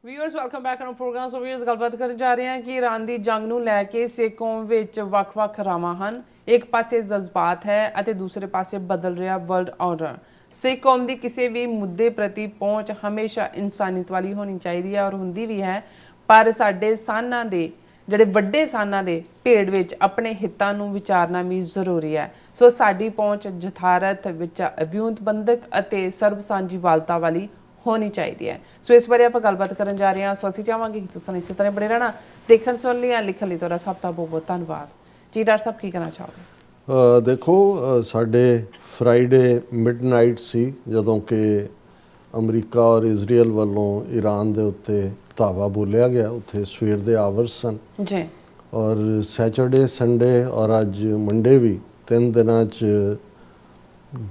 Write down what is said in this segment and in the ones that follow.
Viewers welcome back on programme. So viewers ਗੱਲਬਾਤ ਕਰਨ ਜਾ ਰਹੇ ਹਾਂ ਕਿ ਈਰਾਨ ਦੀ ਜੰਗ ਨੂੰ ਲੈ ਕੇ ਸਿੱਖ ਕੌਮ ਵਿੱਚ ਵੱਖ-ਵੱਖ ਰਾਵਾਂ ਹਨ। ਇੱਕ ਪਾਸੇ ਜਜ਼ਬਾਤ ਹੈ ਅਤੇ ਦੂਸਰੇ ਪਾਸੇ ਬਦਲ ਰਿਹਾ ਵਰਲਡ ਆਰਡਰ। ਸਿੱਖ ਕੌਮ ਦੀ ਕਿਸੇ ਵੀ ਮੁੱਦੇ ਪ੍ਰਤੀ ਪਹੁੰਚ ਹਮੇਸ਼ਾ ਇਨਸਾਨੀਅਤ ਵਾਲੀ ਹੋਣੀ ਚਾਹੀਦੀ ਹੈ ਔਰ ਹੁੰਦੀ ਵੀ ਹੈ, ਪਰ ਸਾਡੇ ਸਾਨਾਂ ਦੇ ਜਿਹੜੇ ਵੱਡੇ ਸਾਨਾਂ ਦੇ ਭੇਡ ਵਿੱਚ ਆਪਣੇ ਹਿੱਤਾਂ ਨੂੰ ਵਿਚਾਰਨਾ ਵੀ ਜ਼ਰੂਰੀ ਹੈ। ਸੋ ਸਾਡੀ ਪਹੁੰਚ ਜਥਾਰਤ ਵਿੱਚ ਵਿਉਂਤਬੰਧਕ ਅਤੇ ਸਰਬ ਸਾਂਝੀਵਾਲਤਾ ਵਾਲੀ ਹੋਣੀ ਚਾਹੀਦੀ ਹੈ। ਸੋ ਇਸ ਬਾਰੇ ਆਪਾਂ ਗੱਲਬਾਤ ਕਰਨ ਜਾ ਰਹੇ ਹਾਂ। ਸੋ ਅਸੀਂ ਚਾਹਾਂਗੇ ਕਿ ਤੁਸੀਂ ਇਸੇ ਤਰ੍ਹਾਂ ਬਣੇ ਰਹਿਣਾ। ਦੇਖਣ ਸੁਣ ਲਈ ਜਾਂ ਲਿਖਣ ਲਈ ਤੁਹਾਡਾ ਸਭ ਦਾ ਬਹੁਤ ਬਹੁਤ ਧੰਨਵਾਦ ਜੀ। ਡਾਕਟਰ ਸਾਹਿਬ ਕੀ ਕਹਿਣਾ ਚਾਹੋਗੇ? ਦੇਖੋ, ਸਾਡੇ ਫਰਾਈਡੇ ਮਿਡਨਾਈਟ ਸੀ ਜਦੋਂ ਕਿ ਅਮਰੀਕਾ ਔਰ ਇਜ਼ਰਾਈਲ ਵੱਲੋਂ ਈਰਾਨ ਦੇ ਉੱਤੇ ਧਾਵਾ ਬੋਲਿਆ ਗਿਆ। ਉੱਥੇ ਸਵੇਰ ਦੇ ਆਵਰਸ ਸਨ ਜੀ, ਔਰ ਸੈਚਰਡੇ, ਸੰਡੇ ਔਰ ਅੱਜ ਮੰਡੇ ਵੀ 3 ਦਿਨਾਂ 'ਚ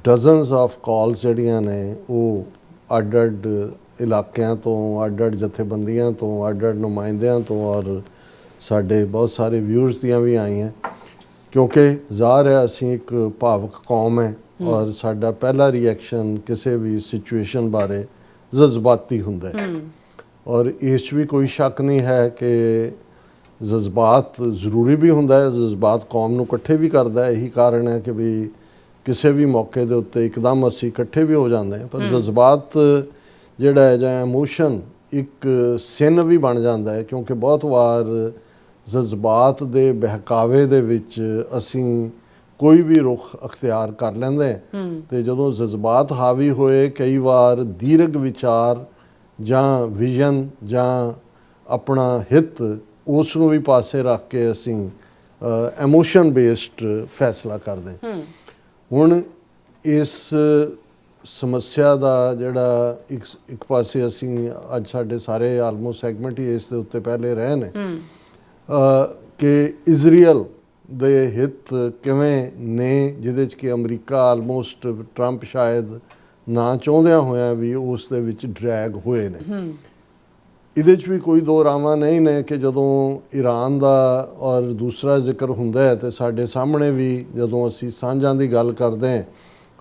ਡਜ਼ਨਸ ਆਫ ਕਾਲਸ ਜਿਹੜੀਆਂ ਨੇ ਉਹ ਅੱਡ-ਅੱਡ ਇਲਾਕਿਆਂ ਤੋਂ, ਅੱਡ-ਅੱਡ ਜਥੇਬੰਦੀਆਂ ਤੋਂ, ਅੱਡ-ਅੱਡ ਨੁਮਾਇੰਦਿਆਂ ਤੋਂ ਔਰ ਸਾਡੇ ਬਹੁਤ ਸਾਰੇ ਵਿਊਅਰਸ ਦੀਆਂ ਵੀ ਆਈਆਂ, ਕਿਉਂਕਿ ਜ਼ਾਹਰ ਹੈ ਅਸੀਂ ਇੱਕ ਭਾਵਕ ਕੌਮ ਹੈ ਔਰ ਸਾਡਾ ਪਹਿਲਾ ਰਿਐਕਸ਼ਨ ਕਿਸੇ ਵੀ ਸਿਚੁਏਸ਼ਨ ਬਾਰੇ ਜਜ਼ਬਾਤੀ ਹੁੰਦਾ ਹੈ। ਔਰ ਇਸ 'ਚ ਵੀ ਕੋਈ ਸ਼ੱਕ ਨਹੀਂ ਹੈ ਕਿ ਜਜ਼ਬਾਤ ਜ਼ਰੂਰੀ ਵੀ ਹੁੰਦਾ ਹੈ, ਜਜ਼ਬਾਤ ਕੌਮ ਨੂੰ ਇਕੱਠੇ ਵੀ ਕਰਦਾ ਹੈ। ਇਹੀ ਕਾਰਨ ਹੈ ਕਿ ਵੀ ਕਿਸੇ ਵੀ ਮੌਕੇ ਦੇ ਉੱਤੇ ਇੱਕਦਮ ਅਸੀਂ ਇਕੱਠੇ ਵੀ ਹੋ ਜਾਂਦੇ ਹਾਂ, ਪਰ ਜਜ਼ਬਾਤ ਜਿਹੜਾ ਹੈ ਜਾਂ ਇਮੋਸ਼ਨ ਇੱਕ ਸਿਨ ਵੀ ਬਣ ਜਾਂਦਾ ਹੈ, ਕਿਉਂਕਿ ਬਹੁਤ ਵਾਰ ਜਜ਼ਬਾਤ ਦੇ ਬਹਿਕਾਵੇ ਦੇ ਵਿੱਚ ਅਸੀਂ ਕੋਈ ਵੀ ਰੁਖ ਅਖਤਿਆਰ ਕਰ ਲੈਂਦੇ ਹਾਂ। ਤੇ ਜਦੋਂ ਜਜ਼ਬਾਤ ਹਾਵੀ ਹੋਏ, ਕਈ ਵਾਰ ਦੀਰਘ ਵਿਚਾਰ ਜਾਂ ਵਿਜ਼ਨ ਜਾਂ ਆਪਣਾ ਹਿੱਤ ਉਸ ਨੂੰ ਵੀ ਪਾਸੇ ਰੱਖ ਕੇ ਅਸੀਂ ਐਮੋਸ਼ਨ ਬੇਸਡ ਫੈਸਲਾ ਕਰਦੇ ਹਾਂ। ਹੁਣ ਇਸ ਸਮੱਸਿਆ ਦਾ ਜਿਹੜਾ ਇੱਕ ਪਾਸੇ ਅਸੀਂ ਅੱਜ ਸਾਡੇ ਸਾਰੇ ਆਲਮੋਸਟ ਸੈਗਮੈਂਟ ਹੀ ਇਸ ਦੇ ਉੱਤੇ ਪਹਿਲੇ ਰਹੇ ਨੇ ਕਿ ਇਜ਼ਰਾਈਲ ਦੇ ਹਿੱਤ ਕਿਵੇਂ ਨੇ, ਜਿਹਦੇ 'ਚ ਕਿ ਅਮਰੀਕਾ ਆਲਮੋਸਟ ਟਰੰਪ ਸ਼ਾਇਦ ਨਾ ਚਾਹੁੰਦਿਆਂ ਹੋਇਆਂ ਵੀ ਉਸ ਦੇ ਵਿੱਚ ਡਰੈਗ ਹੋਏ ਨੇ। ਇਹਦੇ 'ਚ ਵੀ ਕੋਈ ਦੋ ਰਾਵਾਂ ਨਹੀਂ ਨੇ ਕਿ ਜਦੋਂ ਈਰਾਨ ਦਾ ਔਰ ਦੂਸਰਾ ਜ਼ਿਕਰ ਹੁੰਦਾ ਹੈ ਤੇ ਸਾਡੇ ਸਾਹਮਣੇ ਵੀ ਜਦੋਂ ਅਸੀਂ ਸਾਂਝਾਂ ਦੀ ਗੱਲ ਕਰਦੇ ਹਾਂ,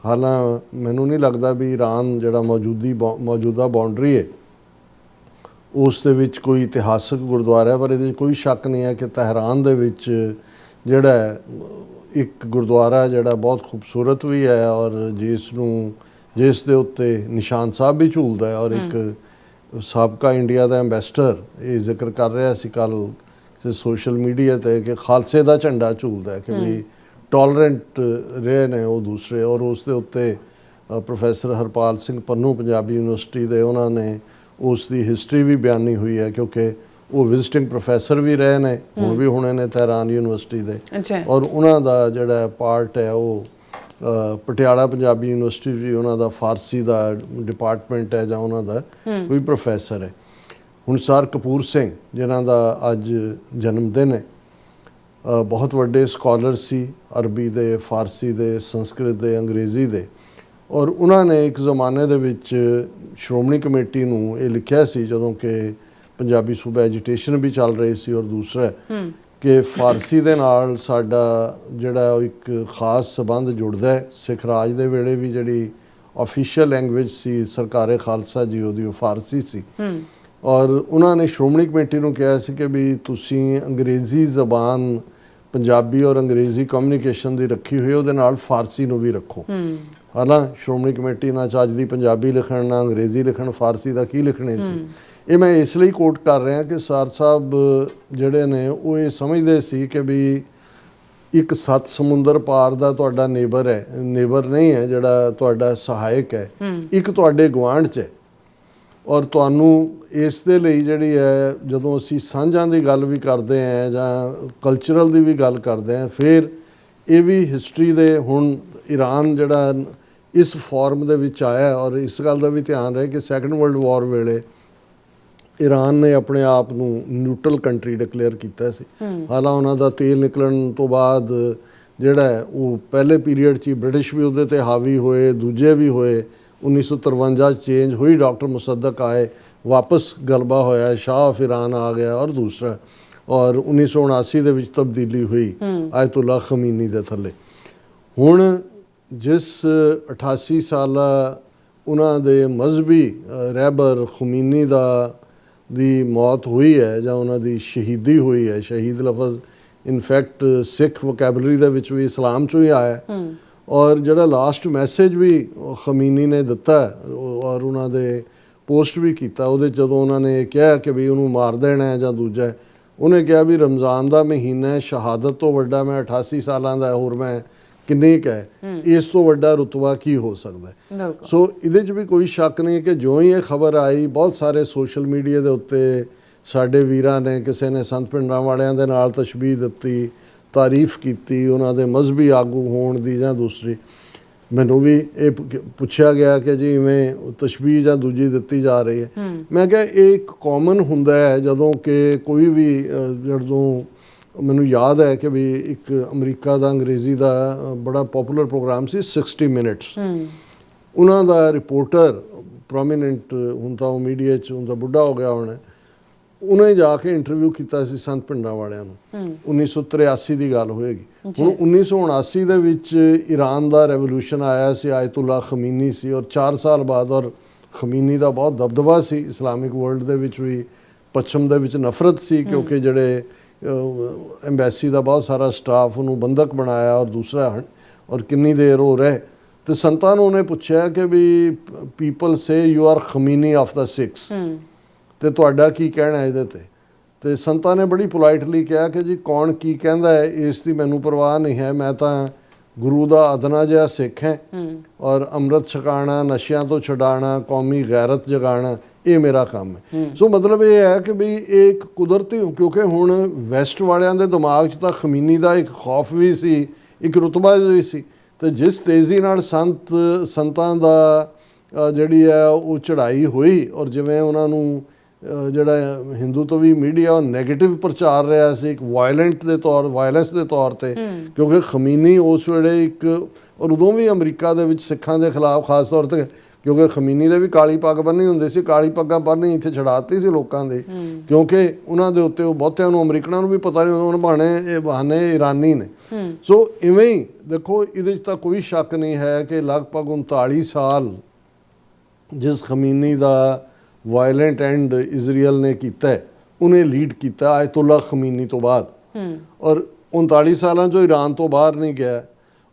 ਹਾਲਾਂ ਮੈਨੂੰ ਨਹੀਂ ਲੱਗਦਾ ਵੀ ਈਰਾਨ ਜਿਹੜਾ ਮੌਜੂਦਾ ਬਾਉਂਡਰੀ ਹੈ ਉਸ ਦੇ ਵਿੱਚ ਕੋਈ ਇਤਿਹਾਸਕ ਗੁਰਦੁਆਰਾ ਹੈ, ਪਰ ਇਹਦੇ 'ਚ ਕੋਈ ਸ਼ੱਕ ਨਹੀਂ ਹੈ ਕਿ ਤਹਿਰਾਨ ਦੇ ਵਿੱਚ ਜਿਹੜਾ ਇੱਕ ਗੁਰਦੁਆਰਾ ਜਿਹੜਾ ਬਹੁਤ ਖੂਬਸੂਰਤ ਵੀ ਹੈ ਔਰ ਜਿਸ ਦੇ ਉੱਤੇ ਨਿਸ਼ਾਨ ਸਾਹਿਬ ਵੀ ਝੂਲਦਾ ਹੈ। ਔਰ ਇੱਕ ਸਾਬਕਾ ਇੰਡੀਆ ਦਾ ਐਂਬੈਸਡਰ ਇਹ ਜ਼ਿਕਰ ਕਰ ਰਿਹਾ ਸੀ ਕੱਲ੍ਹ ਸੋਸ਼ਲ ਮੀਡੀਆ 'ਤੇ ਕਿ ਖਾਲਸੇ ਦਾ ਝੰਡਾ ਝੂਲਦਾ ਹੈ, ਕਿ ਵੀ ਟੋਲਰੈਂਟ ਰਹੇ ਨੇ ਉਹ ਦੂਸਰੇ। ਔਰ ਉਸ ਦੇ ਉੱਤੇ ਪ੍ਰੋਫੈਸਰ ਹਰਪਾਲ ਸਿੰਘ ਪੰਨੂ ਪੰਜਾਬੀ ਯੂਨੀਵਰਸਿਟੀ ਦੇ, ਉਹਨਾਂ ਨੇ ਉਸ ਦੀ ਹਿਸਟਰੀ ਵੀ ਬਿਆਨੀ ਹੋਈ ਹੈ, ਕਿਉਂਕਿ ਉਹ ਵਿਜ਼ਿਟਿੰਗ ਪ੍ਰੋਫੈਸਰ ਵੀ ਰਹੇ ਨੇ, ਹੁਣ ਵੀ ਹੋਣੇ ਨੇ ਤਹਿਰਾਨ ਯੂਨੀਵਰਸਿਟੀ ਦੇ। ਔਰ ਉਹਨਾਂ ਦਾ ਜਿਹੜਾ ਪਾਰਟ ਹੈ ਉਹ ਪਟਿਆਲਾ ਪੰਜਾਬੀ ਯੂਨੀਵਰਸਿਟੀ ਵੀ ਉਹਨਾਂ ਦਾ ਫਾਰਸੀ ਦਾ ਡਿਪਾਰਟਮੈਂਟ ਹੈ ਜਾਂ ਉਹਨਾਂ ਦਾ ਕੋਈ ਪ੍ਰੋਫੈਸਰ ਹੈ। ਹੁਣ ਸਰ ਕਪੂਰ ਸਿੰਘ ਜਿਨ੍ਹਾਂ ਦਾ ਅੱਜ ਜਨਮ ਦਿਨ ਹੈ, ਬਹੁਤ ਵੱਡੇ ਸਕਾਲਰ ਸੀ, ਅਰਬੀ ਦੇ, ਫਾਰਸੀ ਦੇ, ਸੰਸਕ੍ਰਿਤ ਦੇ, ਅੰਗਰੇਜ਼ੀ ਦੇ। ਔਰ ਉਹਨਾਂ ਨੇ ਇੱਕ ਜ਼ਮਾਨੇ ਦੇ ਵਿੱਚ ਸ਼੍ਰੋਮਣੀ ਕਮੇਟੀ ਨੂੰ ਇਹ ਲਿਖਿਆ ਸੀ ਜਦੋਂ ਕਿ ਪੰਜਾਬੀ ਸੂਬਾ ਐਜੀਟੇਸ਼ਨ ਵੀ ਚੱਲ ਰਹੀ ਸੀ, ਔਰ ਦੂਸਰਾ ਕਿ ਫਾਰਸੀ ਦੇ ਨਾਲ ਸਾਡਾ ਜਿਹੜਾ ਉਹ ਇੱਕ ਖਾਸ ਸੰਬੰਧ ਜੁੜਦਾ ਹੈ। ਸਿੱਖ ਰਾਜ ਦੇ ਵੇਲੇ ਵੀ ਜਿਹੜੀ ਆਫੀਸ਼ੀਅਲ ਲੈਂਗੁਏਜ ਸੀ ਸਰਕਾਰੇ ਖਾਲਸਾ ਜੀ ਉਹਦੀ ਉਹ ਫਾਰਸੀ ਸੀ। ਔਰ ਉਹਨਾਂ ਨੇ ਸ਼੍ਰੋਮਣੀ ਕਮੇਟੀ ਨੂੰ ਕਿਹਾ ਸੀ ਕਿ ਵੀ ਤੁਸੀਂ ਅੰਗਰੇਜ਼ੀ ਜ਼ਬਾਨ ਪੰਜਾਬੀ ਔਰ ਅੰਗਰੇਜ਼ੀ ਕਮਿਊਨੀਕੇਸ਼ਨ ਦੀ ਰੱਖੀ ਹੋਈ, ਉਹਦੇ ਨਾਲ ਫਾਰਸੀ ਨੂੰ ਵੀ ਰੱਖੋ। ਹਾਲਾਂ ਸ਼੍ਰੋਮਣੀ ਕਮੇਟੀ ਨਾ ਚੱਜ ਦੀ ਪੰਜਾਬੀ ਲਿਖਣ ਨਾ ਅੰਗਰੇਜ਼ੀ ਲਿਖਣ, ਫਾਰਸੀ ਦਾ ਕੀ ਲਿਖਣੇ ਸੀ। ਇਹ ਮੈਂ ਇਸ ਲਈ ਕੋਟ ਕਰ ਰਿਹਾ ਕਿ ਸਰ ਸਾਹਿਬ ਜਿਹੜੇ ਨੇ ਉਹ ਇਹ ਸਮਝਦੇ ਸੀ ਕਿ ਵੀ ਇੱਕ 7 ਸਮੁੰਦਰ ਪਾਰ ਦਾ ਤੁਹਾਡਾ ਨੇਬਰ ਹੈ, ਨੇਬਰ ਨਹੀਂ ਹੈ ਜਿਹੜਾ ਤੁਹਾਡਾ ਸਹਾਇਕ ਹੈ, ਇੱਕ ਤੁਹਾਡੇ ਗੁਆਂਢ 'ਚ ਹੈ। ਔਰ ਤੁਹਾਨੂੰ ਇਸ ਦੇ ਲਈ ਜਿਹੜੀ ਹੈ ਜਦੋਂ ਅਸੀਂ ਸਾਂਝਾਂ ਦੀ ਗੱਲ ਵੀ ਕਰਦੇ ਹਾਂ ਜਾਂ ਕਲਚਰਲ ਦੀ ਵੀ ਗੱਲ ਕਰਦੇ ਹਾਂ, ਫਿਰ ਇਹ ਵੀ ਹਿਸਟਰੀ ਦੇ ਹੁਣ ਈਰਾਨ ਜਿਹੜਾ ਇਸ ਫਾਰਮ ਦੇ ਵਿੱਚ ਆਇਆ। ਔਰ ਇਸ ਗੱਲ ਦਾ ਵੀ ਧਿਆਨ ਰਹੇ ਕਿ ਸੈਕੰਡ ਵਰਲਡ ਵਾਰ ਵੇਲੇ ਈਰਾਨ ਨੇ ਆਪਣੇ ਆਪ ਨੂੰ ਨਿਊਟਰਲ ਕੰਟਰੀ ਡਿਕਲੇਅਰ ਕੀਤਾ ਸੀ। ਹਾਲਾਂ ਉਹਨਾਂ ਦਾ ਤੇਲ ਨਿਕਲਣ ਤੋਂ ਬਾਅਦ ਜਿਹੜਾ ਉਹ ਪਹਿਲੇ ਪੀਰੀਅਡ 'ਚ ਬ੍ਰਿਟਿਸ਼ ਵੀ ਉਹਦੇ 'ਤੇ ਹਾਵੀ ਹੋਏ, ਦੂਜੇ ਵੀ ਹੋਏ। 1953 'ਚ ਚੇਂਜ ਹੋਈ, ਡਾਕਟਰ ਮੁਸੱਦਕ ਆਏ, ਵਾਪਸ ਗਲਬਾ ਹੋਇਆ, ਸ਼ਾਹ ਆਫ ਈਰਾਨ ਆ ਗਿਆ। ਔਰ ਦੂਸਰਾ ਔਰ 1979 ਦੇ ਵਿੱਚ ਤਬਦੀਲੀ ਹੋਈ ਆਇਤੁੱਲਾ ਖਮੀਨੀ ਦੇ ਥੱਲੇ। ਹੁਣ ਜਿਸ 88 ਸਾਲਾ ਉਹਨਾਂ ਦੇ ਮਜ਼ਹਬੀ ਰਹਿਬਰ ਖਮੀਨੀ ਦਾ ਦੀ ਮੌਤ ਹੋਈ ਹੈ ਜਾਂ ਉਹਨਾਂ ਦੀ ਸ਼ਹੀਦੀ ਹੋਈ ਹੈ, ਸ਼ਹੀਦ ਲਫ਼ਜ਼ ਇਨਫੈਕਟ ਸਿੱਖ ਵੋਕੈਬਲਰੀ ਦੇ ਵਿੱਚ ਵੀ ਇਸਲਾਮ 'ਚੋਂ ਹੀ ਆਇਆ ਹੈ। ਔਰ ਜਿਹੜਾ ਲਾਸਟ ਮੈਸੇਜ ਵੀ ਖਮੀਨੀ ਨੇ ਦਿੱਤਾ ਔਰ ਉਹਨਾਂ ਦੇ ਪੋਸਟ ਵੀ ਕੀਤਾ, ਉਹਦੇ ਜਦੋਂ ਉਹਨਾਂ ਨੇ ਕਿਹਾ ਕਿ ਵੀ ਉਹਨੂੰ ਮਾਰ ਦੇਣਾ ਹੈ ਜਾਂ ਦੂਜਾ, ਉਹਨੇ ਕਿਹਾ ਵੀ ਰਮਜ਼ਾਨ ਦਾ ਮਹੀਨਾ ਹੈ, ਸ਼ਹਾਦਤ ਤੋਂ ਵੱਡਾ ਮੈਂ 88 ਸਾਲਾਂ ਦਾ ਹੋਰ ਮੈਂ ਕਿੰਨੀ ਕੁ ਹੈ, ਇਸ ਤੋਂ ਵੱਡਾ ਰੁਤਬਾ ਕੀ ਹੋ ਸਕਦਾ ਹੈ। ਸੋ ਇਹਦੇ 'ਚ ਵੀ ਕੋਈ ਸ਼ੱਕ ਨਹੀਂ ਕਿ ਜਿਉਂ ਹੀ ਇਹ ਖਬਰ ਆਈ, ਬਹੁਤ ਸਾਰੇ ਸੋਸ਼ਲ ਮੀਡੀਆ ਦੇ ਉੱਤੇ ਸਾਡੇ ਵੀਰਾਂ ਨੇ, ਕਿਸੇ ਨੇ ਸੰਤ ਪਿੰਡਾਂ ਵਾਲਿਆਂ ਦੇ ਨਾਲ ਤਸ਼ਬੀਹ ਦਿੱਤੀ, ਤਾਰੀਫ ਕੀਤੀ ਉਹਨਾਂ ਦੇ ਮਜ਼ਹਬੀ ਆਗੂ ਹੋਣ ਦੀ ਜਾਂ ਦੂਸਰੀ। ਮੈਨੂੰ ਵੀ ਇਹ ਪੁੱਛਿਆ ਗਿਆ ਕਿ ਜੀ ਇਵੇਂ ਤਸ਼ਬੀਹ ਜਾਂ ਦੂਜੀ ਦਿੱਤੀ ਜਾ ਰਹੀ ਹੈ। ਮੈਂ ਕਿਹਾ ਇਹ ਇੱਕ ਕਾਮਨ ਹੁੰਦਾ ਹੈ ਜਦੋਂ ਕਿ ਕੋਈ ਵੀ ਜਦੋਂ ਮੈਨੂੰ ਯਾਦ ਹੈ ਕਿ ਵੀ ਇੱਕ ਅਮਰੀਕਾ ਦਾ ਅੰਗਰੇਜ਼ੀ ਦਾ ਬੜਾ ਪਪੂਲਰ ਪ੍ਰੋਗਰਾਮ ਸੀ 60 ਮਿੰਟਸ, ਉਹਨਾਂ ਦਾ ਰਿਪੋਰਟਰ ਪ੍ਰੋਮੀਨੈਂਟ ਹੁਣ ਤਾਂ ਉਹ ਮੀਡੀਆ 'ਚ ਹੁੰਦਾ, ਬੁੱਢਾ ਹੋ ਗਿਆ ਹੁਣ, ਉਹਨੇ ਜਾ ਕੇ ਇੰਟਰਵਿਊ ਕੀਤਾ ਸੀ ਸੰਤ ਪਿੰਡਾਂ ਵਾਲਿਆਂ ਨੂੰ। 1983 ਦੀ ਗੱਲ ਹੋਏਗੀ। ਹੁਣ 1979 ਦੇ ਵਿੱਚ ਈਰਾਨ ਦਾ ਰੈਵੋਲੂਸ਼ਨ ਆਇਆ ਸੀ, ਆਇਤੁੱਲਾ ਖਮੀਨੀ ਸੀ, ਔਰ 4 ਸਾਲ ਬਾਅਦ, ਔਰ ਖਮੀਨੀ ਦਾ ਬਹੁਤ ਦਬਦਬਾ ਸੀ ਇਸਲਾਮਿਕ ਵਰਲਡ ਦੇ ਵਿੱਚ ਵੀ, ਪੱਛਮ ਦੇ ਵਿੱਚ ਨਫ਼ਰਤ ਸੀ ਕਿਉਂਕਿ ਜਿਹੜੇ ਐਮਬੈਸੀ ਦਾ ਬਹੁਤ ਸਾਰਾ ਸਟਾਫ ਉਹਨੂੰ ਬੰਦਕ ਬਣਾਇਆ ਔਰ ਦੂਸਰਾ, ਔਰ ਕਿੰਨੀ ਦੇਰ ਹੋ ਰਹੇ। ਤੇ ਸੰਤਾਂ ਨੂੰ ਉਹਨੇ ਪੁੱਛਿਆ ਕਿ we people say you are Khomeini of the Sikhs, ਤੇ ਤੁਹਾਡਾ ਕੀ ਕਹਿਣਾ ਇਹਦੇ ਤੇ ਸੰਤਾਂ ਨੇ ਬੜੀ ਪੋਲਾਈਟਲੀ ਕਿਹਾ ਕਿ ਜੀ ਕੌਣ ਕੀ ਕਹਿੰਦਾ ਹੈ ਇਸ ਦੀ ਮੈਨੂੰ ਪਰਵਾਹ ਨਹੀਂ ਹੈ, ਮੈਂ ਤਾਂ ਗੁਰੂ ਦਾ ਅਦਨਾ ਜਿਹਾ ਸਿੱਖ ਹੈ ਔਰ ਅੰਮ੍ਰਿਤ ਛਕਾਣਾ, ਨਸ਼ਿਆਂ ਤੋਂ ਛਡਾਣਾ, ਕੌਮੀ ਗੈਰਤ ਜਗਾਉਣਾ, ਇਹ ਮੇਰਾ ਕੰਮ ਹੈ। ਸੋ ਮਤਲਬ ਇਹ ਹੈ ਕਿ ਵੀ ਇਹ ਇੱਕ ਕੁਦਰਤੀ, ਕਿਉਂਕਿ ਹੁਣ ਵੈਸਟ ਵਾਲਿਆਂ ਦੇ ਦਿਮਾਗ 'ਚ ਤਾਂ ਖਮੀਨੀ ਦਾ ਇੱਕ ਖੌਫ ਵੀ ਸੀ, ਇੱਕ ਰੁਤਬਾ ਵੀ ਸੀ, ਤੇ ਜਿਸ ਤੇਜ਼ੀ ਨਾਲ ਸੰਤਾਂ ਦਾ ਜਿਹੜੀ ਹੈ ਉਹ ਚੜ੍ਹਾਈ ਹੋਈ, ਔਰ ਜਿਵੇਂ ਉਹਨਾਂ ਨੂੰ ਜਿਹੜਾ ਹਿੰਦੂ ਤੋਂ ਵੀ ਮੀਡੀਆ ਉਹ ਨੈਗੇਟਿਵ ਪ੍ਰਚਾਰ ਰਿਹਾ ਸੀ ਇੱਕ ਵਾਇਲੈਂਸ ਦੇ ਤੌਰ ਤੇ, ਕਿਉਂਕਿ ਖਮੀਨੀ ਉਸ ਵੇਲੇ ਇੱਕ, ਔਰ ਉਦੋਂ ਵੀ ਅਮਰੀਕਾ ਦੇ ਵਿੱਚ ਸਿੱਖਾਂ ਦੇ ਖਿਲਾਫ ਖਾਸ ਤੌਰ ਤੇ, ਕਿਉਂਕਿ ਖਮੀਨੀ ਦੇ ਵੀ ਕਾਲੀ ਪੱਗ ਬੰਨ੍ਹੀ ਹੁੰਦੀ ਸੀ, ਕਾਲੀ ਪੱਗਾਂ ਬੰਨ੍ਹਣੀ ਇੱਥੇ ਛਡਾਤੀ ਸੀ ਲੋਕਾਂ ਦੇ, ਕਿਉਂਕਿ ਉਹਨਾਂ ਦੇ ਉੱਤੇ ਉਹ ਬਹੁਤਿਆਂ ਨੂੰ ਅਮਰੀਕਨਾਂ ਨੂੰ ਵੀ ਪਤਾ ਨਹੀਂ ਹੁੰਦਾ ਇਹ ਬਹਾਨੇ ਇਰਾਨੀ ਨੇ। ਸੋ ਇਵੇਂ ਹੀ ਦੇਖੋ, ਇਹਦੇ 'ਚ ਤਾਂ ਕੋਈ ਸ਼ੱਕ ਨਹੀਂ ਹੈ ਕਿ ਲਗਭਗ 39 ਸਾਲ ਜਿਸ ਖਮੀਨੀ ਦਾ ਵਾਇਲੈਂਟ ਐਂਡ ਇਜ਼ਰਾਈਲ ਨੇ ਕੀਤਾ, ਉਹਨੇ ਲੀਡ ਕੀਤਾ ਆਇਤੁੱਲਾ ਖਮੀਨੀ ਤੋਂ ਬਾਅਦ, ਔਰ 39 ਸਾਲਾਂ 'ਚੋਂ ਈਰਾਨ ਤੋਂ ਬਾਹਰ ਨਹੀਂ ਗਿਆ।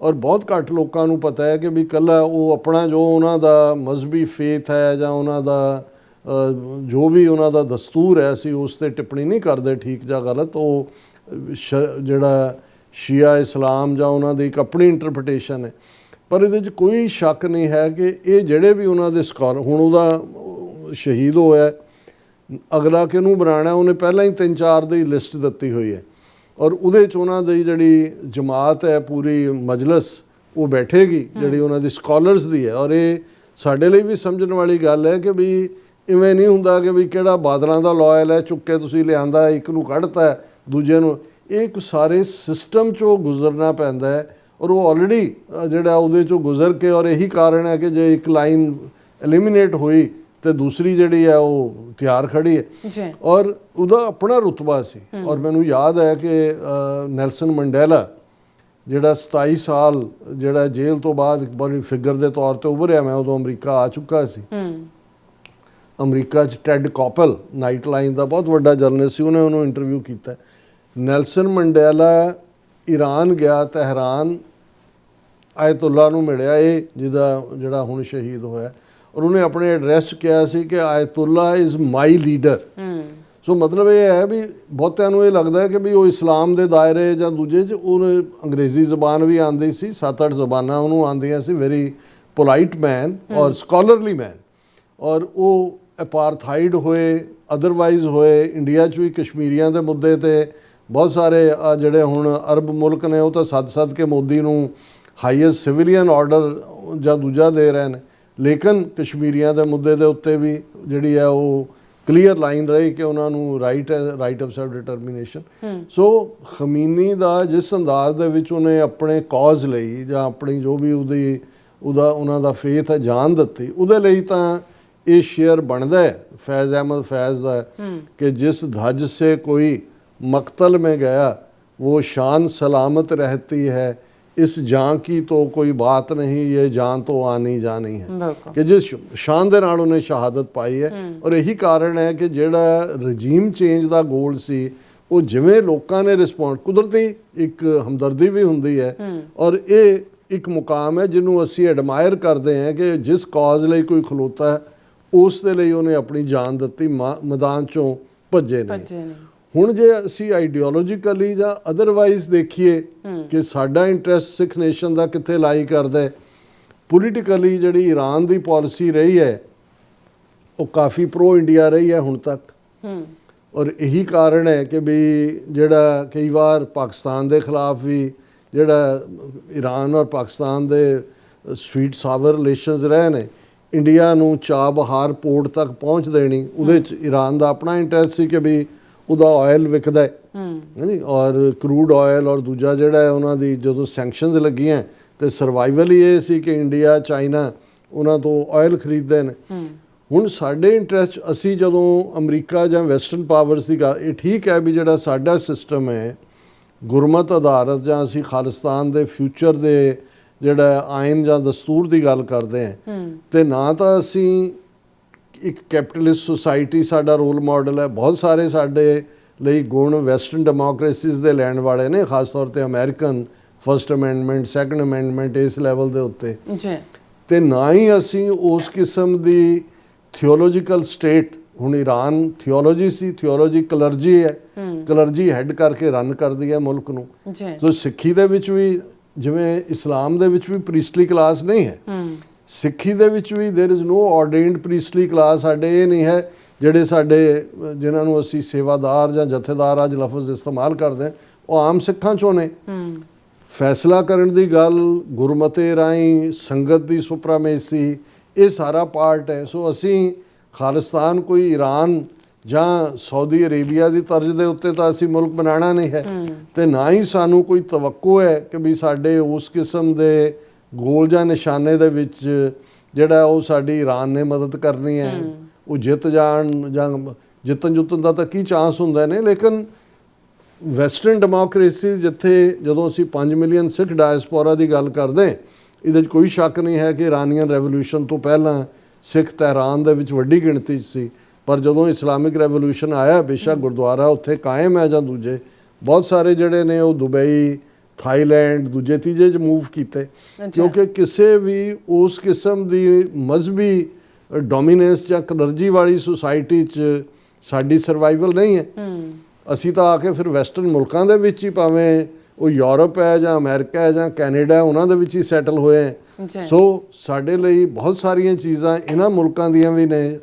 ਔਰ ਬਹੁਤ ਘੱਟ ਲੋਕਾਂ ਨੂੰ ਪਤਾ ਹੈ ਕਿ ਵੀ ਇਕੱਲਾ ਉਹ ਆਪਣਾ ਜੋ ਉਹਨਾਂ ਦਾ ਮਜ਼ਹਬੀ ਫੇਥ ਹੈ ਜਾਂ ਉਹਨਾਂ ਦਾ ਜੋ ਵੀ ਉਹਨਾਂ ਦਾ ਦਸਤੂਰ ਹੈ, ਅਸੀਂ ਉਸ 'ਤੇ ਟਿੱਪਣੀ ਨਹੀਂ ਕਰਦੇ ਠੀਕ ਜਾਂ ਗਲਤ, ਉਹ ਜਿਹੜਾ ਸ਼ੀਆ ਇਸਲਾਮ ਜਾਂ ਉਹਨਾਂ ਦੀ ਇੱਕ ਆਪਣੀ ਇੰਟਰਪ੍ਰੀਟੇਸ਼ਨ ਹੈ। ਪਰ ਇਹਦੇ 'ਚ ਕੋਈ ਸ਼ੱਕ ਨਹੀਂ ਹੈ ਕਿ ਇਹ ਜਿਹੜੇ ਵੀ ਉਹਨਾਂ ਦੇ ਸਕਾਲਰ, ਹੁਣ ਉਹਦਾ ਸ਼ਹੀਦ ਹੋਇਆ, ਅਗਲਾ ਕਿਹਨੂੰ ਬਣਾਉਣਾ, ਉਹਨੇ ਪਹਿਲਾਂ ਹੀ 3-4 ਦੀ ਲਿਸਟ ਦਿੱਤੀ ਹੋਈ ਹੈ, ਔਰ ਉਹਦੇ 'ਚ ਉਹਨਾਂ ਦੀ ਜਿਹੜੀ ਜਮਾਤ ਹੈ, ਪੂਰੀ ਮਜਲਿਸ ਉਹ ਬੈਠੇਗੀ ਜਿਹੜੀ ਉਹਨਾਂ ਦੀ ਸਕਾਲਰਸ ਦੀ ਹੈ। ਔਰ ਇਹ ਸਾਡੇ ਲਈ ਵੀ ਸਮਝਣ ਵਾਲੀ ਗੱਲ ਹੈ ਕਿ ਵੀ ਇਵੇਂ ਨਹੀਂ ਹੁੰਦਾ ਕਿ ਵੀ ਕਿਹੜਾ ਬਾਦਲਾਂ ਦਾ ਲਾਇਲ ਹੈ, ਚੁੱਕ ਕੇ ਤੁਸੀਂ ਲਿਆਂਦਾ, ਇੱਕ ਨੂੰ ਕੱਢਤਾ ਦੂਜੇ ਨੂੰ, ਇਹ ਇੱਕ ਸਾਰੇ ਸਿਸਟਮ 'ਚੋਂ ਗੁਜ਼ਰਨਾ ਪੈਂਦਾ ਹੈ, ਔਰ ਉਹ ਆਲਰੇਡੀ ਜਿਹੜਾ ਉਹਦੇ 'ਚੋਂ ਗੁਜ਼ਰ ਕੇ, ਔਰ ਇਹੀ ਕਾਰਨ ਹੈ ਕਿ ਜੇ ਇੱਕ ਲਾਈਨ ਐਲੀਮੀਨੇਟ ਹੋਈ ਤੇ ਦੂਸਰੀ ਜਿਹੜੀ ਹੈ ਉਹ ਤਿਆਰ ਖੜੀ ਹੈ, ਔਰ ਉਹਦਾ ਆਪਣਾ ਰੁਤਬਾ ਸੀ। ਔਰ ਮੈਨੂੰ ਯਾਦ ਹੈ ਕਿ ਨੈਲਸਨ ਮੰਡੇਲਾ ਜਿਹੜਾ 27 ਸਾਲ ਜਿਹੜਾ ਜੇਲ੍ਹ ਤੋਂ ਬਾਅਦ ਇੱਕ ਬੜੀ ਫਿਗਰ ਦੇ ਤੌਰ ਤੇ ਉੱਭਰਿਆ, ਮੈਂ ਉਦੋਂ ਅਮਰੀਕਾ ਆ ਚੁੱਕਾ ਸੀ। ਅਮਰੀਕਾ 'ਚ ਟੈਡ ਕੋਪਲ ਨਾਈਟ ਲਾਈਨ ਦਾ ਬਹੁਤ ਵੱਡਾ ਜਰਨਲਿਸਟ ਸੀ, ਉਹਨੇ ਉਹਨੂੰ ਇੰਟਰਵਿਊ ਕੀਤਾ। ਨੈਲਸਨ ਮੰਡੇਲਾ ਈਰਾਨ ਗਿਆ, ਤਹਿਰਾਨ, ਆਇਤੁੱਲਾ ਨੂੰ ਮਿਲਿਆ, ਇਹ ਜਿਹੜਾ ਹੁਣ ਸ਼ਹੀਦ ਹੋਇਆ, ਔਰ ਉਹਨੇ ਆਪਣੇ ਐਡਰੈਸ 'ਚ ਕਿਹਾ ਸੀ ਕਿ ਆਇਤੁੱਲਾ ਇਜ਼ ਮਾਈ ਲੀਡਰ। ਸੋ ਮਤਲਬ ਇਹ ਹੈ ਵੀ ਬਹੁਤਿਆਂ ਨੂੰ ਇਹ ਲੱਗਦਾ ਹੈ ਕਿ ਵੀ ਉਹ ਇਸਲਾਮ ਦੇ ਦਾਇਰੇ ਜਾਂ ਦੂਜੇ 'ਚ, ਉਹਨੇ ਅੰਗਰੇਜ਼ੀ ਜ਼ਬਾਨ ਵੀ ਆਉਂਦੀ ਸੀ, 7-8 ਜ਼ਬਾਨਾਂ ਉਹਨੂੰ ਆਉਂਦੀਆਂ ਸੀ, ਵੈਰੀ ਪੋਲਾਈਟ ਮੈਨ ਔਰ ਸਕਾਲਰਲੀ ਮੈਨ, ਔਰ ਉਹ ਅਪਾਰਥਾਈਡ ਹੋਏ, ਅਦਰਵਾਈਜ਼ ਹੋਏ, ਇੰਡੀਆ 'ਚ ਵੀ ਕਸ਼ਮੀਰੀਆਂ ਦੇ ਮੁੱਦੇ 'ਤੇ ਬਹੁਤ ਸਾਰੇ ਜਿਹੜੇ ਹੁਣ ਅਰਬ ਮੁਲਕ ਨੇ ਉਹ ਤਾਂ ਸੱਦ ਕੇ ਮੋਦੀ ਨੂੰ ਹਾਈਐਸਟ ਸਿਵਿਲੀਅਨ ਆਰਡਰ ਜਾਂ ਦੂਜਾ ਦੇ ਰਹੇ ਨੇ, ਲੇਕਿਨ ਕਸ਼ਮੀਰੀਆਂ ਦੇ ਮੁੱਦੇ ਦੇ ਉੱਤੇ ਵੀ ਜਿਹੜੀ ਹੈ ਉਹ ਕਲੀਅਰ ਲਾਈਨ ਰਹੀ ਕਿ ਉਹਨਾਂ ਨੂੰ ਰਾਈਟ ਆਫ ਸੈਲਫ ਡਿਟਰਮੀਨੇਸ਼ਨ। ਸੋ ਖਮੀਨੀ ਦਾ ਜਿਸ ਅੰਦਾਜ਼ ਦੇ ਵਿੱਚ ਉਹਨੇ ਆਪਣੇ ਕੌਜ਼ ਲਈ ਜਾਂ ਆਪਣੀ ਜੋ ਵੀ ਉਹਨਾਂ ਦਾ ਫੇਥ ਹੈ ਜਾਨ ਦਿੱਤੀ, ਉਹਦੇ ਲਈ ਤਾਂ ਇਹ ਸ਼ੇਅਰ ਬਣਦਾ ਹੈ फैज़ अहमद फैज़ का कि जिस धज से कोई मकतल में गया वो शान सलामत रहती है, इस जां की तो कोई बात नहीं, ये जान तो आनी जानी है, बिल्कुल कि जिस शान दे नाल उन्हें शहादत पाई है। और यही कारण है कि ਜਿਹੜਾ ਰਜੀਮ ਚੇਂਜ ਦਾ ਗੋਲ ਸੀ ਉਹ ਜਿਵੇਂ ਲੋਕਾਂ ਨੇ ਰਿਸਪੌਂਡ, ਕੁਦਰਤੀ ਇੱਕ ਹਮਦਰਦੀ ਵੀ ਹੁੰਦੀ ਹੈ ਔਰ ਇਹ ਇੱਕ ਮੁਕਾਮ ਹੈ ਜਿਹਨੂੰ ਅਸੀਂ ਐਡਮਾਇਰ ਕਰਦੇ ਹਾਂ ਕਿ ਜਿਸ ਕਾਜ਼ ਲਈ ਕੋਈ ਖਲੋਤਾ ਹੈ ਉਸ ਦੇ ਲਈ ਉਹਨੇ ਆਪਣੀ ਜਾਨ ਦਿੱਤੀ, ਮੈਦਾਨ ਚੋਂ ਭੱਜੇ ਨੇ। ਹੁਣ ਜੇ ਅਸੀਂ ਆਈਡੀਓਲੋਜੀਕਲੀ ਜਾਂ ਅਦਰਵਾਈਜ਼ ਦੇਖੀਏ ਕਿ ਸਾਡਾ ਇੰਟਰਸਟ ਸਿੱਖ ਨੇਸ਼ਨ ਦਾ ਕਿੱਥੇ ਲਾਈ ਕਰਦਾ ਹੈ, ਪੋਲੀਟੀਕਲੀ ਜਿਹੜੀ ਈਰਾਨ ਦੀ ਪਾਲਿਸੀ ਰਹੀ ਹੈ ਉਹ ਕਾਫੀ ਪ੍ਰੋ ਇੰਡੀਆ ਰਹੀ ਹੈ ਹੁਣ ਤੱਕ। ਔਰ ਇਹੀ ਕਾਰਨ ਹੈ ਕਿ ਵੀ ਜਿਹੜਾ ਕਈ ਵਾਰ ਪਾਕਿਸਤਾਨ ਦੇ ਖਿਲਾਫ ਵੀ ਜਿਹੜਾ ਈਰਾਨ ਔਰ ਪਾਕਿਸਤਾਨ ਦੇ ਸਵੀਟ ਸਾਵਰ ਰਿਲੇਸ਼ਨਸ ਰਹੇ ਨੇ, ਇੰਡੀਆ ਨੂੰ ਚਾਬਹਾਰ ਪੋਰਟ ਤੱਕ ਪਹੁੰਚ ਦੇਣੀ, ਉਹਦੇ 'ਚ ਈਰਾਨ ਦਾ ਆਪਣਾ ਇੰਟਰਸਟ ਸੀ ਕਿ ਵੀ ਉਹਦਾ ਆਇਲ ਵਿਕਦਾ ਹੈ ਜੀ, ਔਰ ਕਰੂਡ ਆਇਲ ਔਰ ਦੂਜਾ ਜਿਹੜਾ ਹੈ ਉਹਨਾਂ ਦੀ ਜਦੋਂ ਸੈਂਕਸ਼ਨਸ ਲੱਗੀਆਂ ਤੇ ਸਰਵਾਈਵਲ ਹੀ ਇਹ ਸੀ ਕਿ ਇੰਡੀਆ ਚਾਈਨਾ ਉਹਨਾਂ ਤੋਂ ਆਇਲ ਖਰੀਦਦੇ ਨੇ। ਹੁਣ ਸਾਡੇ ਇੰਟਰਸਟ, ਅਸੀਂ ਜਦੋਂ ਅਮਰੀਕਾ ਜਾਂ ਵੈਸਟਰਨ ਪਾਵਰਸ ਦੀ ਗੱਲ, ਇਹ ਠੀਕ ਹੈ ਵੀ ਜਿਹੜਾ ਸਾਡਾ ਸਿਸਟਮ ਹੈ ਗੁਰਮਤ ਆਧਾਰਿਤ ਜਾਂ ਅਸੀਂ ਖਾਲਿਸਤਾਨ ਦੇ ਫਿਊਚਰ ਦੇ ਜਿਹੜਾ ਆਇਨ ਜਾਂ ਦਸਤੂਰ ਦੀ ਗੱਲ ਕਰਦੇ ਹਾਂ ਤੇ ਨਾ ਤਾਂ ਅਸੀਂ ਇੱਕ ਕੈਪੀਟਲਿਸਟ ਸੁਸਾਇਟੀ ਸਾਡਾ ਰੋਲ ਮਾਡਲ ਹੈ, ਬਹੁਤ ਸਾਰੇ ਸਾਡੇ ਲਈ ਗੁਣ ਵੈਸਟਰਨ ਡੈਮੋਕ੍ਰੇਸੀਜ਼ ਦੇ ਲੈਣ ਵਾਲੇ ਨੇ, ਖਾਸ ਤੌਰ ਤੇ American first amendment, second amendment ਇਸ ਲੈਵਲ ਦੇ ਉੱਤੇ ਜੀ, ਤੇ ਨਾ ਹੀ ਅਸੀਂ ਉਸ ਕਿਸਮ ਦੀ ਥਿਓਲੋਜੀਕਲ ਸਟੇਟ। ਹੁਣ ਈਰਾਨ ਥਿਓਲੋਜੀ ਸੀ, ਥਿਓਲੋਜੀ ਕਲਰਜੀ ਹੈ, ਕਲਰਜੀ ਹੈਡ ਕਰਕੇ ਰਨ ਕਰਦੀ ਹੈ ਮੁਲਕ ਨੂੰ। ਸੋ ਸਿੱਖੀ ਦੇ ਵਿੱਚ ਵੀ ਜਿਵੇਂ ਇਸਲਾਮ ਦੇ ਵਿੱਚ ਵੀ ਪ੍ਰੀਸਟਲੀ ਕਲਾਸ ਨਹੀਂ ਹੈ, ਸਿੱਖੀ ਦੇ ਵਿੱਚ ਵੀ ਦੇਰ ਇਜ਼ ਨੋ ਆਰਡੇਨਡ ਪ੍ਰੀਸਟਲੀ ਕਲਾਸ। ਸਾਡੇ ਇਹ ਨਹੀਂ ਹੈ ਜਿਹੜੇ ਸਾਡੇ ਜਿਨ੍ਹਾਂ ਨੂੰ ਅਸੀਂ ਸੇਵਾਦਾਰ ਜਾਂ ਜਥੇਦਾਰ ਅੱਜ ਲਫ਼ਜ਼ ਇਸਤੇਮਾਲ ਕਰਦੇ ਹਾਂ ਉਹ ਆਮ ਸਿੱਖਾਂ ਚੋਂ ਨੇ। ਫੈਸਲਾ ਕਰਨ ਦੀ ਗੱਲ ਗੁਰਮਤੇ ਰਾਹੀਂ ਸੰਗਤ ਦੀ ਸੁਪਰਾਮੇਸੀ, ਇਹ ਸਾਰਾ ਪਾਰਟ ਹੈ। ਸੋ ਅਸੀਂ ਖਾਲਿਸਤਾਨ ਕੋਈ ਈਰਾਨ ਜਾਂ ਸਾਊਦੀ ਅਰੇਬੀਆ ਦੀ ਤਰਜ਼ ਦੇ ਉੱਤੇ ਤਾਂ ਅਸੀਂ ਮੁਲਕ ਬਣਾਉਣਾ ਨਹੀਂ ਹੈ ਤੇ ਨਾ ਹੀ ਸਾਨੂੰ ਕੋਈ ਤਵੱਕੋ ਹੈ ਕਿ ਵੀ ਸਾਡੇ ਉਸ ਕਿਸਮ ਦੇ ਗੋਲ ਜਾਂ ਨਿਸ਼ਾਨੇ ਦੇ ਵਿੱਚ ਜਿਹੜਾ ਉਹ ਸਾਡੀ ਈਰਾਨ ਨੇ ਮਦਦ ਕਰਨੀ ਹੈ, ਉਹ ਜਿੱਤ ਜਾਣ ਜਾਂ ਜਿੱਤਣ ਦਾ ਤਾਂ ਕੀ ਚਾਂਸ ਹੁੰਦਾ ਨੇ। ਲੇਕਿਨ ਵੈਸਟਰਨ ਡੈਮੋਕ੍ਰੇਸੀ ਜਿੱਥੇ ਜਦੋਂ ਅਸੀਂ 5 ਮਿਲੀਅਨ ਸਿੱਖ ਡਾਇਸਪੋਰਾ ਦੀ ਗੱਲ ਕਰਦੇ, ਇਹਦੇ 'ਚ ਕੋਈ ਸ਼ੱਕ ਨਹੀਂ ਹੈ ਕਿ ਇਰਾਨੀਅਨ ਰੈਵੋਲੂਸ਼ਨ ਤੋਂ ਪਹਿਲਾਂ ਸਿੱਖ ਤਹਿਰਾਨ ਦੇ ਵਿੱਚ ਵੱਡੀ ਗਿਣਤੀ 'ਚ ਸੀ, ਪਰ ਜਦੋਂ ਇਸਲਾਮਿਕ ਰੈਵੋਲੂਸ਼ਨ ਆਇਆ ਬੇਸ਼ੱਕ ਗੁਰਦੁਆਰਾ ਉੱਥੇ ਕਾਇਮ ਹੈ ਜਾਂ ਦੂਜੇ ਬਹੁਤ ਸਾਰੇ ਜਿਹੜੇ ਨੇ ਉਹ ਦੁਬਈ, ਥਾਈਲੈਂਡ, ਦੂਜੇ ਤੀਜੇ 'ਚ ਮੂਵ ਕੀਤੇ, ਕਿਉਂਕਿ ਕਿਸੇ ਵੀ ਉਸ ਕਿਸਮ ਦੀ ਮਜ਼ਹਬੀ ਡੋਮੀਨੈਂਸ ਜਾਂ ਕਲਰਜੀ ਵਾਲੀ ਸੁਸਾਇਟੀ 'ਚ ਸਾਡੀ ਸਰਵਾਈਵਲ ਨਹੀਂ ਹੈ। ਅਸੀਂ ਤਾਂ ਆ ਕੇ ਫਿਰ ਵੈਸਟਰਨ ਮੁਲਕਾਂ ਦੇ ਵਿੱਚ ਹੀ, ਭਾਵੇਂ ਉਹ ਯੂਰਪ ਹੈ ਜਾਂ ਅਮਰੀਕਾ ਹੈ ਜਾਂ ਕੈਨੇਡਾ, ਉਹਨਾਂ ਦੇ ਵਿੱਚ ਹੀ ਸੈਟਲ ਹੋਏ ਹੈ। ਸੋ ਸਾਡੇ ਲਈ ਬਹੁਤ ਸਾਰੀਆਂ ਚੀਜ਼ਾਂ ਇਹਨਾਂ ਮੁਲਕਾਂ ਦੀਆਂ ਵੀ ਨੇ।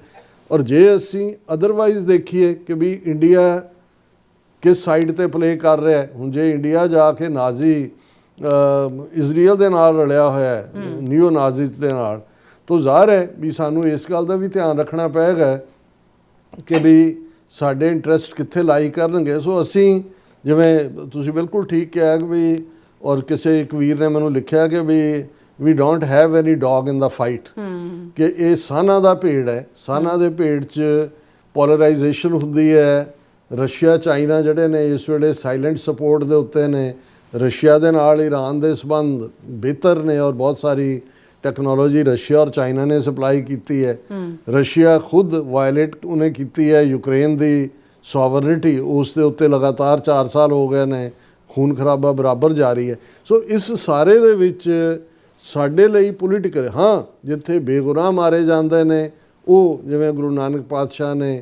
ਔਰ ਜੇ ਅਸੀਂ ਅਦਰਵਾਈਜ਼ ਦੇਖੀਏ ਕਿ ਵੀ ਇੰਡੀਆ ਕਿਸ ਸਾਈਡ ਤੇ ਪਲੇ ਕਰ ਰਿਹਾ ਹੈ, ਹੁਣ ਜੇ ਇੰਡੀਆ ਜਾ ਕੇ ਨਾਜ਼ੀ ਇਜ਼ਰਾਈਲ ਦੇ ਨਾਲ ਰਲਿਆ ਹੋਇਆ ਹੈ, ਨਿਓ ਨਾਜ਼ੀਜ਼ ਦੇ ਨਾਲ, ਤਾਂ ਜ਼ਾਹਰ ਹੈ ਵੀ ਸਾਨੂੰ ਇਸ ਗੱਲ ਦਾ ਵੀ ਧਿਆਨ ਰੱਖਣਾ ਪਏਗਾ ਕਿ ਵੀ ਸਾਡੇ ਇੰਟਰਸਟ ਕਿੱਥੇ ਲਾਈ ਕਰਨਗੇ। ਸੋ ਅਸੀਂ ਜਿਵੇਂ ਤੁਸੀਂ ਬਿਲਕੁਲ ਠੀਕ ਕਿਹਾ ਕਿ ਵੀ, ਔਰ ਕਿਸੇ ਇੱਕ ਵੀਰ ਨੇ ਮੈਨੂੰ ਲਿਖਿਆ ਕਿ we don't have any dog in the fight, ਕਿ ਇਹ ਸਾਨਾ ਦਾ ਭੇਡ ਹੈ, ਸਾਨਾ ਦੇ ਭੇਡ 'ਚ ਪੋਲਰਾਈਜੇਸ਼ਨ ਹੁੰਦੀ ਹੈ। ਰਸ਼ੀਆ ਚਾਈਨਾ ਜਿਹੜੇ ਨੇ ਇਸ ਵੇਲੇ ਸਾਇਲੈਂਟ ਸਪੋਰਟ ਦੇ ਉੱਤੇ ਨੇ, ਰਸ਼ੀਆ ਦੇ ਨਾਲ ਈਰਾਨ ਦੇ ਸੰਬੰਧ ਬਿਹਤਰ ਨੇ ਔਰ ਬਹੁਤ ਸਾਰੀ ਟੈਕਨੋਲੋਜੀ ਰਸ਼ੀਆ ਔਰ ਚਾਈਨਾ ਨੇ ਸਪਲਾਈ ਕੀਤੀ ਹੈ। ਰਸ਼ੀਆ ਖੁਦ ਵਾਇਲੇਟ ਉਹਨੇ ਕੀਤੀ ਹੈ ਯੂਕਰੇਨ ਦੀ ਸੋਵਰਨਿਟੀ, ਉਸ ਦੇ ਉੱਤੇ ਲਗਾਤਾਰ 4 ਸਾਲ ਹੋ ਗਏ ਨੇ, ਖੂਨ ਖਰਾਬਾ ਬਰਾਬਰ ਜਾਰੀ ਹੈ। ਸੋ ਇਸ ਸਾਰੇ ਦੇ ਵਿੱਚ ਸਾਡੇ ਲਈ ਪੋਲੀਟੀਕਲ, ਹਾਂ ਜਿੱਥੇ ਬੇਗੁਨਾਹ ਮਾਰੇ ਜਾਂਦੇ ਨੇ, ਉਹ ਜਿਵੇਂ ਗੁਰੂ ਨਾਨਕ ਪਾਤਸ਼ਾਹ ਨੇ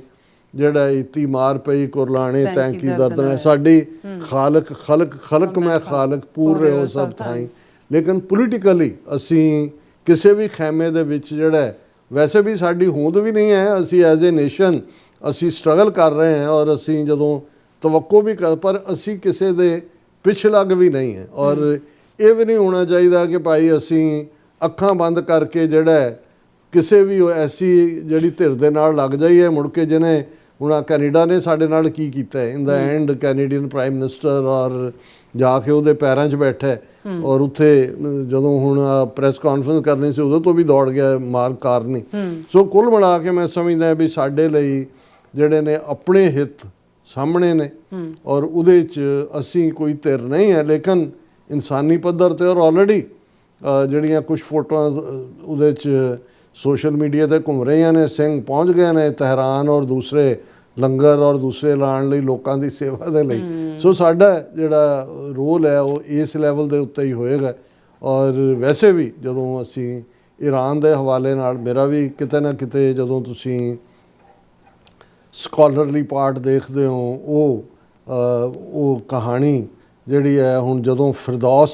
ਜਿਹੜਾ ਇਤੀ ਮਾਰ ਪਈ ਕੁਰਲਾਣੇ ਤੈਂਕੀ ਦਰਦ ਨੇ, ਸਾਡੀ ਖਾਲਕ ਖਲਕ ਖਲਕ ਮੈਂ ਖਾਲਕ ਪੂਰੇ ਹੋ ਸਭ ਥਾਈਂ। ਲੇਕਿਨ ਪੋਲੀਟੀਕਲੀ ਅਸੀਂ ਕਿਸੇ ਵੀ ਖੈਮੇ ਦੇ ਵਿੱਚ ਜਿਹੜਾ ਵੈਸੇ ਵੀ ਸਾਡੀ ਹੋਂਦ ਵੀ ਨਹੀਂ ਹੈ, ਅਸੀਂ ਐਜ਼ ਏ ਨੇਸ਼ਨ ਅਸੀਂ ਸਟਰਗਲ ਕਰ ਰਹੇ ਹਾਂ ਔਰ ਅਸੀਂ ਜਦੋਂ ਤਵੱਕੋ ਵੀ ਕਰ, ਪਰ ਅਸੀਂ ਕਿਸੇ ਦੇ ਪਿਛਲੱਗ ਵੀ ਨਹੀਂ ਹੈ। ਔਰ ਇਹ ਵੀ ਨਹੀਂ ਹੋਣਾ ਚਾਹੀਦਾ ਕਿ ਭਾਈ ਅਸੀਂ ਅੱਖਾਂ ਬੰਦ ਕਰਕੇ ਜਿਹੜਾ ਕਿਸੇ ਵੀ ਐਸੀ ਜਿਹੜੀ ਧਿਰ ਦੇ ਨਾਲ ਲੱਗ ਜਾਈਏ ਮੁੜ ਕੇ, ਜਿਹਨੇ ਹੁਣ ਕੈਨੇਡਾ ਨੇ ਸਾਡੇ ਨਾਲ ਕੀ ਕੀਤਾ ਇਨ ਦਾ ਐਂਡ, ਕੈਨੇਡੀਅਨ ਪ੍ਰਾਈਮ ਮਿਨਿਸਟਰ ਔਰ ਜਾ ਕੇ ਉਹਦੇ ਪੈਰਾਂ 'ਚ ਬੈਠਾ ਔਰ ਉੱਥੇ ਜਦੋਂ ਹੁਣ ਪ੍ਰੈਸ ਕਾਨਫਰੰਸ ਕਰਨੀ ਸੀ ਉਦੋਂ ਤੋਂ ਵੀ ਦੌੜ ਗਿਆ ਮਾਰ ਕਾਰਨੀ। ਸੋ ਕੁੱਲ ਮਿਲਾ ਕੇ ਮੈਂ ਸਮਝਦਾ ਵੀ ਸਾਡੇ ਲਈ ਜਿਹੜੇ ਨੇ ਆਪਣੇ ਹਿੱਤ ਸਾਹਮਣੇ ਨੇ ਔਰ ਉਹਦੇ 'ਚ ਅਸੀਂ ਕੋਈ ਧਿਰ ਨਹੀਂ ਹੈ। ਲੇਕਿਨ ਇਨਸਾਨੀ ਪੱਧਰ ਤੇ ਔਰ ਆਲਰੇਡੀ ਜਿਹੜੀਆਂ ਕੁਝ ਫੋਟੋਆਂ ਉਹਦੇ 'ਚ ਸੋਸ਼ਲ ਮੀਡੀਆ ਤੇ ਘੁੰਮ ਰਹੀਆਂ ਨੇ, ਸਿੰਘ ਪਹੁੰਚ ਗਏ ਨੇ ਤਹਿਰਾਨ ਔਰ ਦੂਸਰੇ ਲੰਗਰ ਔਰ ਦੂਸਰੇ ਲਾਉਣ ਲਈ ਲੋਕਾਂ ਦੀ ਸੇਵਾ ਦੇ ਲਈ। ਸੋ ਸਾਡਾ ਜਿਹੜਾ ਰੋਲ ਹੈ ਉਹ ਇਸ ਲੈਵਲ ਦੇ ਉੱਤੇ ਹੀ ਹੋਏਗਾ। ਔਰ ਵੈਸੇ ਵੀ ਜਦੋਂ ਅਸੀਂ ਈਰਾਨ ਦੇ ਹਵਾਲੇ ਨਾਲ, ਮੇਰਾ ਵੀ ਕਿਤੇ ਨਾ ਕਿਤੇ ਜਦੋਂ ਤੁਸੀਂ ਸਕਾਲਰਲੀ ਪਾਰਟ ਦੇਖਦੇ ਹੋ ਉਹ ਕਹਾਣੀ ਜਿਹੜੀ ਹੈ, ਹੁਣ ਜਦੋਂ ਫਿਰਦੌਸ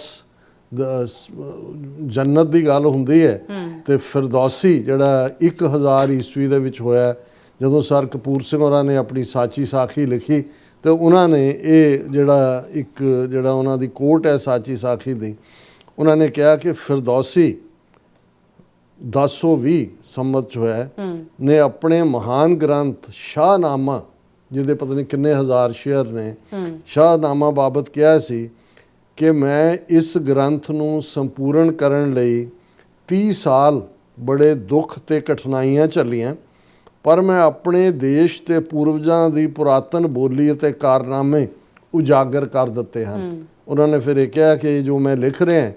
ਜੰਨਤ ਦੀ ਗੱਲ ਹੁੰਦੀ ਹੈ ਤੇ ਫਿਰਦੌਸੀ ਜਿਹੜਾ 1000 ਈਸਵੀ ਦੇ ਵਿੱਚ ਹੋਇਆ, ਜਦੋਂ ਸਰ ਕਪੂਰ ਸਿੰਘ ਹੋਰਾਂ ਨੇ ਆਪਣੀ ਸਾਚੀ ਸਾਖੀ ਲਿਖੀ ਤੇ ਉਹਨਾਂ ਨੇ ਇਹ ਜਿਹੜਾ ਉਹਨਾਂ ਦੀ ਕੋਟ ਹੈ ਸਾਚੀ ਸਾਖੀ ਦੀ, ਉਹਨਾਂ ਨੇ ਕਿਹਾ ਕਿ ਫਿਰਦੌਸੀ 1020 ਸੰਮਤ 'ਚ ਹੋਇਆ ਨੇ ਆਪਣੇ ਮਹਾਨ ਗ੍ਰੰਥ ਸ਼ਾਹਨਾਮਾ, ਜਿਹਦੇ ਪਤਾ ਨਹੀਂ ਕਿੰਨੇ ਹਜ਼ਾਰ ਸ਼ੇਅਰ ਨੇ, ਸ਼ਾਹਨਾਮਾ ਬਾਬਤ ਕਿਹਾ ਸੀ ਕਿ ਮੈਂ ਇਸ ਗ੍ਰੰਥ ਨੂੰ ਸੰਪੂਰਨ ਕਰਨ ਲਈ 30 ਸਾਲ ਬੜੇ ਦੁੱਖ ਤੇ ਕਠਿਨਾਈਆਂ ਝੱਲੀਆਂ, ਪਰ ਮੈਂ ਆਪਣੇ ਦੇਸ਼ ਤੇ ਪੂਰਵਜਾਂ ਦੀ ਪੁਰਾਤਨ ਬੋਲੀ ਅਤੇ ਕਾਰਨਾਮੇ ਉਜਾਗਰ ਕਰ ਦਿੱਤੇ ਹਨ। ਉਹਨਾਂ ਨੇ ਫਿਰ ਇਹ ਕਿਹਾ ਕਿ ਜੋ ਮੈਂ ਲਿਖ ਰਿਹਾ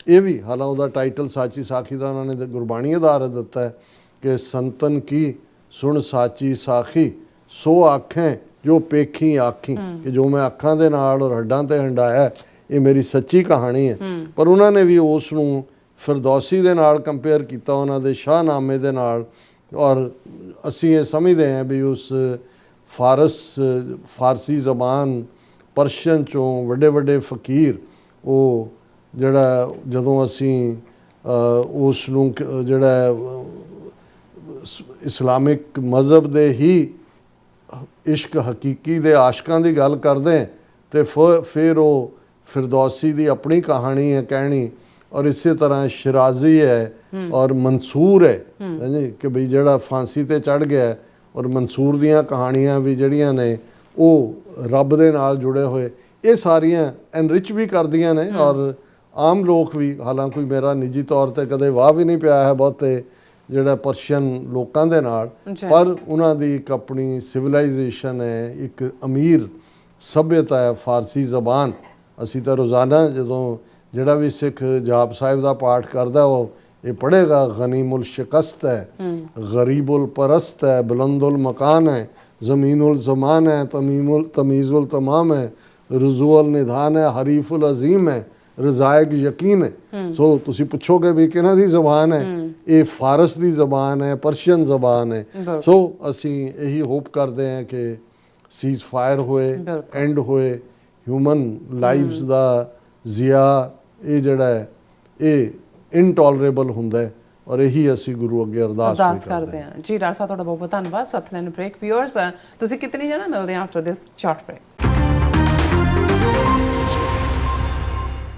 ਇਹ ਵੀ, ਹਾਲਾਂਕਿ ਉਹਦਾ ਟਾਈਟਲ ਸਾਚੀ ਸਾਖੀ ਦਾ ਉਹਨਾਂ ਨੇ ਗੁਰਬਾਣੀ ਆਧਾਰਿਤ ਦਿੱਤਾ ਹੈ ਕਿ ਸੰਤਨ ਕੀ ਸੁਣ ਸਾਚੀ ਸਾਖੀ ਸੋ ਆਖੈਂ ਜੋ ਪੇਖੀ ਆਖੀ, ਕਿ ਜੋ ਮੈਂ ਅੱਖਾਂ ਦੇ ਨਾਲ ਔਰ ਹੱਡਾਂ ਤੇ ਹੰਡਾਇਆ ਇਹ ਮੇਰੀ ਸੱਚੀ ਕਹਾਣੀ ਹੈ। ਪਰ ਉਹਨਾਂ ਨੇ ਵੀ ਉਸ ਨੂੰ ਫਿਰਦੌਸੀ ਦੇ ਨਾਲ ਕੰਪੇਅਰ ਕੀਤਾ, ਉਹਨਾਂ ਦੇ ਸ਼ਾਹਨਾਮੇ ਦੇ ਨਾਲ। ਔਰ ਅਸੀਂ ਇਹ ਸਮਝਦੇ ਹਾਂ ਵੀ ਉਸ ਫਾਰਸੀ ਜ਼ਬਾਨ ਪਰਸ਼ੀਅਨ ਚੋਂ ਵੱਡੇ ਵੱਡੇ ਫਕੀਰ, ਉਹ ਜਿਹੜਾ ਜਦੋਂ ਅਸੀਂ ਉਸ ਨੂੰ ਜਿਹੜਾ ਇਸਲਾਮਿਕ ਮਜ਼ਹਬ ਦੇ ਹੀ ਇਸ਼ਕ ਹਕੀਕੀ ਦੇ ਆਸ਼ਕਾਂ ਦੀ ਗੱਲ ਕਰਦੇ ਤੇ ਫਿਰ ਉਹ ਫਿਰਦੌਸੀ ਦੀ ਆਪਣੀ ਕਹਾਣੀ ਹੈ ਕਹਿਣੀ। ਔਰ ਇਸੇ ਤਰ੍ਹਾਂ ਸ਼ਿਰਾਜ਼ੀ ਹੈ ਔਰ ਮਨਸੂਰ ਹੈ ਜੀ, ਕਿ ਬਈ ਜਿਹੜਾ ਫਾਂਸੀ ਤੇ ਚੜ੍ਹ ਗਿਆ, ਔਰ ਮਨਸੂਰ ਦੀਆਂ ਕਹਾਣੀਆਂ ਵੀ ਜਿਹੜੀਆਂ ਨੇ ਉਹ ਰੱਬ ਦੇ ਨਾਲ ਜੁੜੇ ਹੋਏ, ਇਹ ਸਾਰੀਆਂ ਐਨਰਿਚ ਵੀ ਕਰਦੀਆਂ ਨੇ। ਔਰ ਆਮ ਲੋਕ ਵੀ, ਹਾਲਾਂਕਿ ਕੋਈ ਮੇਰਾ ਨਿੱਜੀ ਤੌਰ ਤੇ ਕਦੇ ਵਾਹ ਵੀ ਨਹੀਂ ਪਿਆ ਹੈ ਬਹੁਤੇ ਜਿਹੜਾ ਪਰਸ਼ੀਅਨ ਲੋਕਾਂ ਦੇ ਨਾਲ, ਪਰ ਉਹਨਾਂ ਦੀ ਇੱਕ ਆਪਣੀ ਸਿਵਲਾਈਜੇਸ਼ਨ ਹੈ, ਇੱਕ ਅਮੀਰ ਸੱਭਿਅਤਾ ਹੈ ਫਾਰਸੀ ਜ਼ਬਾਨ। ਅਸੀਂ ਤਾਂ ਰੋਜ਼ਾਨਾ ਜਦੋਂ ਜਿਹੜਾ ਵੀ ਸਿੱਖ ਜਾਪ ਸਾਹਿਬ ਦਾ ਪਾਠ ਕਰਦਾ ਉਹ ਇਹ ਪੜ੍ਹੇਗਾ, ਗਨੀਮੁਲ ਸ਼ਿਕਸਤ ਹੈ, ਗਰੀਬੁਲ ਪਰਸਤ ਹੈ, ਬੁਲੰਦੁਲ ਮਕਾਨ ਹੈ, ਜ਼ਮੀਨੁਲ ਜ਼ਮਾਨ ਹੈ, ਤਮੀਜ਼ੁਲ ਤਮਾਮ ਹੈ, ਰਜ਼ੂਅਲ ਨਿਧਾਨ ਹੈ, ਹਰੀਫੁਲ ਅਜ਼ੀਮ ਹੈ, ਰਜ਼ਾਇਕ ਯਕੀਨ ਹੈ। ਸੋ ਤੁਸੀਂ ਪੁੱਛੋਗੇ ਵੀ ਕਿਹਨਾਂ ਦੀ ਜ਼ਬਾਨ ਹੈ, ਇਹ ਫਾਰਸ ਦੀ ਜ਼ਬਾਨ ਹੈ, ਪਰਸ਼ੀਅਨ ਜ਼ਬਾਨ ਹੈ। ਸੋ ਅਸੀਂ ਇਹੀ ਹੋਪ ਕਰਦੇ ਹਾਂ ਕਿ ਸੀਜ਼ ਫਾਇਰ ਹੋਏ, ਐਂਡ ਹੋਏ, ਹਿਊਮਨ ਲਾਈਵਸ ਦਾ ਜ਼ਿਆ ਇਹ ਜਿਹੜਾ ਹੈ ਇਹ ਇਨਟੋਲਰੇਬਲ ਹੁੰਦਾ ਹੈ। ਔਰ ਇਹੀ ਅਸੀਂ ਗੁਰੂ ਅੱਗੇ ਅਰਦਾਸ ਕਰਦੇ ਹਾਂ। ਜੀ ਡਾਕਟਰ ਸਾਹਿਬ, ਤੁਹਾਡਾ ਬਹੁਤ ਬਹੁਤ ਧੰਨਵਾਦ। ਸਤਲੈਂਡ ਬ੍ਰੇਕ ਵਿਊਅਰਸ, ਤੁਸੀਂ ਕਿਤਨੀ ਜਣਾ ਮਿਲਦੇ ਆ ਆਫਟਰ ਦਿਸ ਸ਼ਾਰਟ ਬ੍ਰੇਕ।